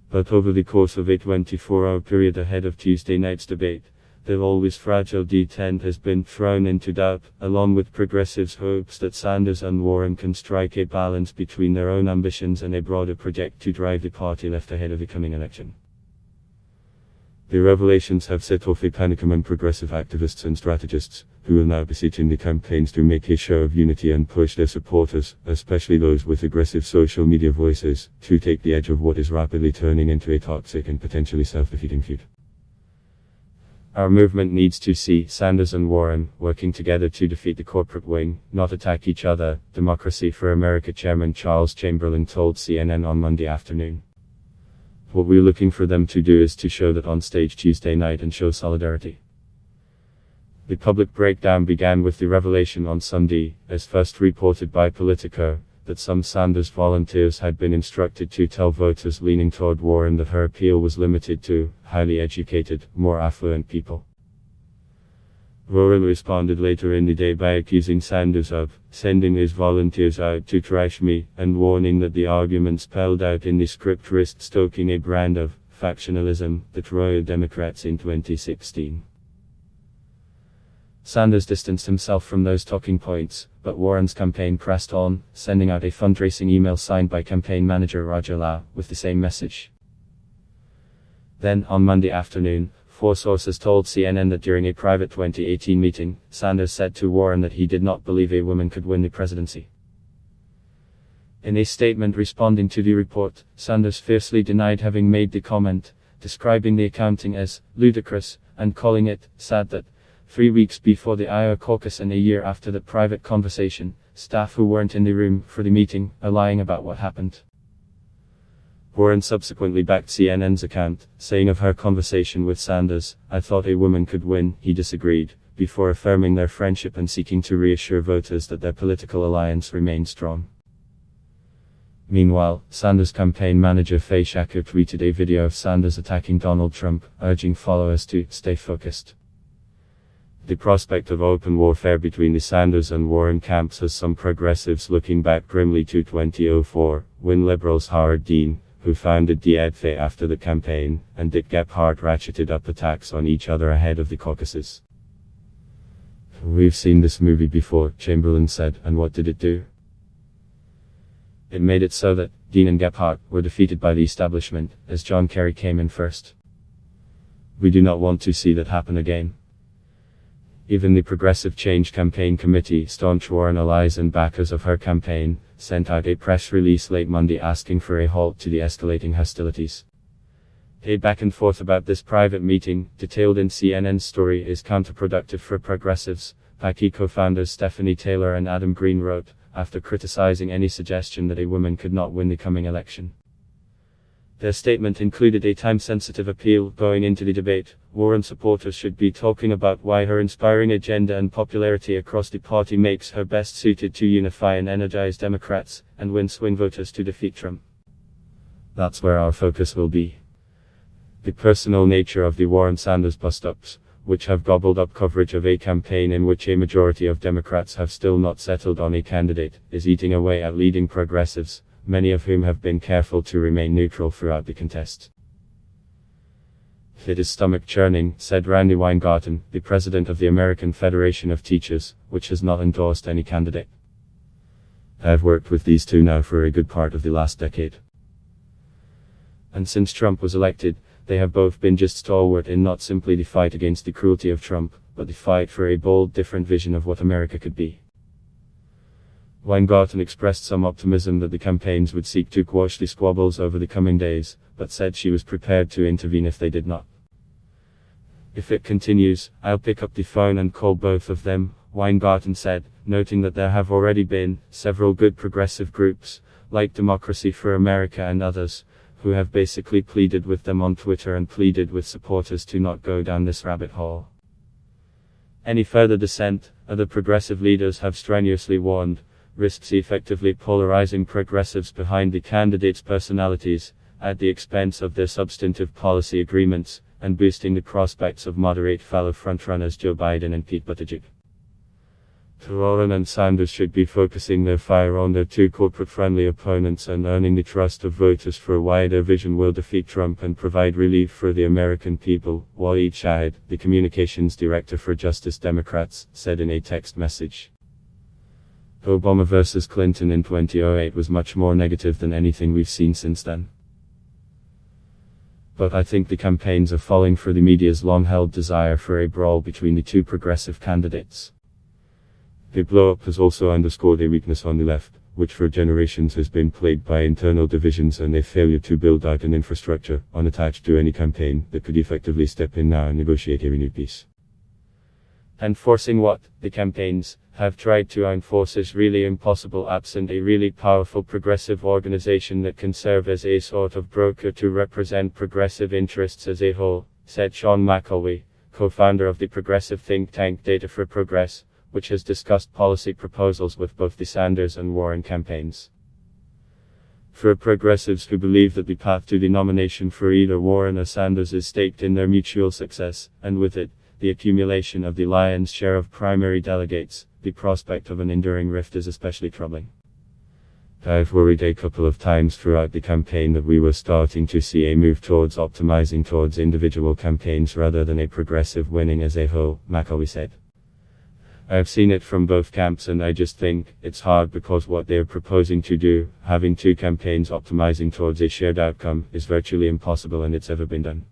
But over the course of a 24-hour period ahead of Tuesday night's debate, the always fragile D10 has been thrown into doubt, along with progressives' hopes that Sanders and Warren can strike a balance between their own ambitions and a broader project to drive the party left ahead of the coming election. The revelations have set off a panic among progressive activists and strategists, who will now beseeching the campaigns to make a show of unity and push their supporters, especially those with aggressive social media voices, to take the edge of what is rapidly turning into a toxic and potentially self-defeating feud. Our movement needs to see Sanders and Warren working together to defeat the corporate wing, not attack each other, Democracy for America Chairman Charles Chamberlain told CNN on Monday afternoon. What we're looking for them to do is to show that on stage Tuesday night and show solidarity. The public breakdown began with the revelation on Sunday, as first reported by Politico, that some Sanders volunteers had been instructed to tell voters leaning toward Warren that her appeal was limited to highly educated, more affluent people. Warren responded later in the day by accusing Sanders of sending his volunteers out to trash me, and warning that the argument spelled out in the script risked stoking a brand of factionalism that roiled Democrats in 2016. Sanders distanced himself from those talking points, but Warren's campaign pressed on, sending out a fundraising email signed by campaign manager Roger Lau, with the same message. Then, on Monday afternoon, 4 sources told CNN that during a private 2018 meeting, Sanders said to Warren that he did not believe a woman could win the presidency. In a statement responding to the report, Sanders fiercely denied having made the comment, describing the accounting as ludicrous, and calling it sad that 3 weeks before the Iowa caucus and a year after that private conversation, staff who weren't in the room for the meeting are lying about what happened. Warren subsequently backed CNN's account, saying of her conversation with Sanders, "I thought a woman could win," he disagreed, before affirming their friendship and seeking to reassure voters that their political alliance remained strong. Meanwhile, Sanders' campaign manager Faye Shacker tweeted a video of Sanders attacking Donald Trump, urging followers to stay focused. The prospect of open warfare between the Sanders and Warren camps has some progressives looking back grimly to 2004, when liberals Howard Dean, who founded DFA after the campaign, and Dick Gephardt ratcheted up attacks on each other ahead of the caucuses. "We've seen this movie before," Chamberlain said, "and what did it do? It made it so that Dean and Gephardt were defeated by the establishment, as John Kerry came in first. We do not want to see that happen again." Even the Progressive Change Campaign Committee, staunch Warren allies and backers of her campaign, sent out a press release late Monday asking for a halt to the escalating hostilities. A back and forth about this private meeting, detailed in CNN's story, is counterproductive for progressives, PAC co-founders Stephanie Taylor and Adam Green wrote, after criticizing any suggestion that a woman could not win the coming election. Their statement included a time-sensitive appeal going into the debate. Warren supporters should be talking about why her inspiring agenda and popularity across the party makes her best suited to unify and energize Democrats, and win swing voters to defeat Trump. That's where our focus will be. The personal nature of the Warren-Sanders bust-ups, which have gobbled up coverage of a campaign in which a majority of Democrats have still not settled on a candidate, is eating away at leading progressives, many of whom have been careful to remain neutral throughout the contest. "It is stomach-churning," said Randy Weingarten, the president of the American Federation of Teachers, which has not endorsed any candidate. "I've worked with these two now for a good part of the last decade. And since Trump was elected, they have both been just stalwart in not simply the fight against the cruelty of Trump, but the fight for a bold, different vision of what America could be." Weingarten expressed some optimism that the campaigns would seek to quash the squabbles over the coming days, but said she was prepared to intervene if they did not. "If it continues, I'll pick up the phone and call both of them," Weingarten said, noting that there have already been several good progressive groups, like Democracy for America and others, who have basically pleaded with them on Twitter and pleaded with supporters to not go down this rabbit hole. Any further dissent, other progressive leaders have strenuously warned, risks effectively polarizing progressives behind the candidates' personalities, at the expense of their substantive policy agreements, and boosting the prospects of moderate fellow frontrunners Joe Biden and Pete Buttigieg. Warren and Sanders should be focusing their fire on their two corporate-friendly opponents and earning the trust of voters for a wider vision will defeat Trump and provide relief for the American people, Waleed Shahid, the communications director for Justice Democrats, said in a text message. Obama versus Clinton in 2008 was much more negative than anything we've seen since then. But I think the campaigns are falling for the media's long-held desire for a brawl between the two progressive candidates. The blow-up has also underscored a weakness on the left, which for generations has been plagued by internal divisions and a failure to build out an infrastructure, unattached to any campaign, that could effectively step in now and negotiate a renewed peace. Enforcing what the campaigns have tried to enforce is really impossible absent a really powerful progressive organization that can serve as a sort of broker to represent progressive interests as a whole, said Sean McElwee, co-founder of the progressive think tank Data for Progress, which has discussed policy proposals with both the Sanders and Warren campaigns. For progressives who believe that the path to the nomination for either Warren or Sanders is staked in their mutual success, and with it, the accumulation of the lion's share of primary delegates, the prospect of an enduring rift is especially troubling. I've worried a couple of times throughout the campaign that we were starting to see a move towards optimizing towards individual campaigns rather than a progressive winning as a whole, McElwee said. I've seen it from both camps and I just think it's hard because what they're proposing to do, having two campaigns optimizing towards a shared outcome, is virtually impossible and it's ever been done.